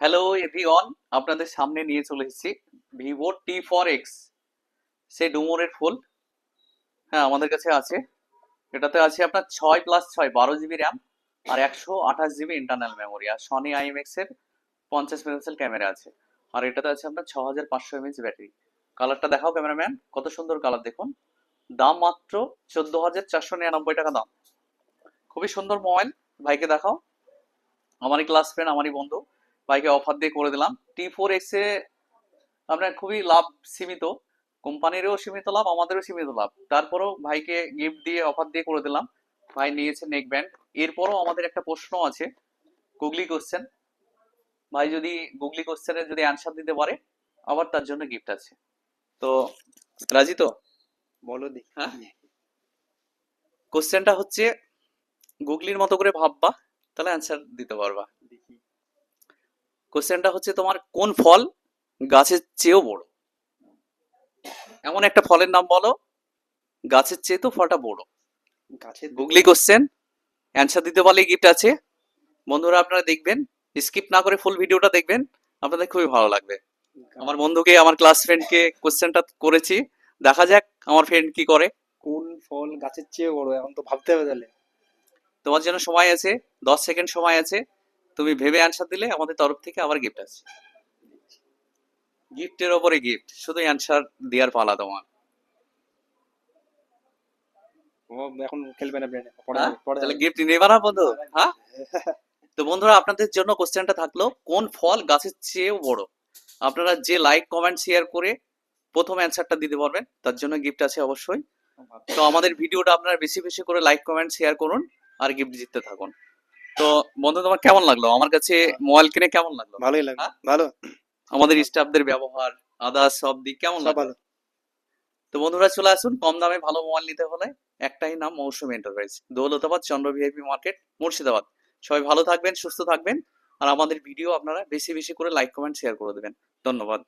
Hello everyone, আপনাদের সামনে নিয়ে চলে এসেছি ভিভো T4X, সেই ডুমুরের ফুল। হ্যাঁ, আমাদের কাছে আছে। এটাতে আছে আপনার 6+6 12 জিবি র্যাম আর 128 জিবি ইন্টারনাল মেমোরি, আর সনি আইএমএক্স এর 50 মেগাপিক্সেল ক্যামেরা আছে। আর এটাতে আছে আপনার 6500 mAh ব্যাটারি। কালারটা দেখাও ক্যামেরাম্যান, কত সুন্দর কালার দেখুন। দাম মাত্র 14,499 টাকা দাম। খুবই সুন্দর মোবাইল। ভাইকে দেখাও। আমারই ক্লাস ফ্রেন্ড, আমারই বন্ধু। ভাইকে অফার দিয়ে করে দিলাম। T4X এ আপনার খুবই লাভ সীমিত, কোম্পানিরও সীমিত লাভ, আমাদেরও সীমিত লাভ। তারপরও ভাইকে গিফট দিয়ে অফার দিয়ে করে দিলাম। ভাই নিয়েছে নেক ব্যান্ড। এরপরও আমাদের একটা প্রশ্ন আছে, গুগলি কোশ্চেন। ভাই যদি গুগলি কোশ্চেনের যদি অ্যান্সার দিতে পারে, আবার তার জন্য গিফট আছে। তো রাজি তো? বলো দেখি। হ্যাঁ, কোশ্চেনটা হচ্ছে গুগলির মতো করে ভাববা, তাহলে অ্যান্সার দিতে পারবা। দেখি। কোশ্চেনটা হচ্ছে, তোমার কোন ফল গাছের চেয়েও বড়? এমন একটা ফলের নাম বলো, গাছের চেয়ে তো ফলটা বড়। গাছের গুগলি কোশ্চেন, অ্যান্সার দিতে পারলে গিফট আছে। বন্ধুরা আপনারা দেখবেন, স্কিপ না করে ফুল ভিডিওটা দেখবেন, আপনাদের খুবই ভালো লাগবে। আমার বন্ধুকে, আমার ক্লাস ফ্রেন্ডকে কোশ্চেনটা করেছি, দেখা যাক আমার ফ্রেন্ড কি করে। কোন ফল গাছের চেয়ে বড়, এখন তো ভাবতে হবে তাহলে। তোমার জন্য সময় আছে, 10 সেকেন্ড সময় আছে। তুমি ভেবে অ্যান্সার দিলে আমাদের তরফ থেকে আবার গিফট আছে। গিফটের ওপরে গিফট, শুধু অ্যান্সার দেওয়ার পালা তোমার। ও এখন খেলবে না ব্রেনে, পরে হ্যাঁ, হবে, পরে তাহলে হবে। গিফট নেবা না বন্ধু? হ্যাঁ, তো বন্ধুরা আপনাদের জন্য কোশ্চেনটা থাকলো, কোন ফল গাছের চেয়েও বড়? আপনারা যে লাইক কমেন্ট শেয়ার করে প্রথম অ্যান্সারটা দিতে পারবেন, তার জন্য গিফট আছে অবশ্যই। তো আমাদের ভিডিওটা আপনারা বেশি বেশি করে লাইক কমেন্ট শেয়ার করুন, আর গিফট জিততে থাকুন। তো বন্ধু, তোমার কেমন লাগলো আমার কাছে মোবাইল কিনে? কেমন লাগলো? ভালোই লাগলো, হ্যাঁ, ভালো। আমাদের স্টাফদের ব্যবহার, আদার্স সব দিক কেমন সব লাগলো? ভালো। তো বন্ধুরা চলে আসুন, কম দামে ভালো মোবাইল নিতে হলে একটাই নাম, মৌসুমী এন্টারপ্রাইজ, দৌলতাবাদ, চন্দ্র ভিআইপি মার্কেট, মুর্শিদাবাদ। সবাই ভালো থাকবেন, সুস্থ থাকবেন, আর আমাদের ভিডিও আপনারা বেশি বেশি করে লাইক কমেন্ট শেয়ার করে দেবেন। ধন্যবাদ।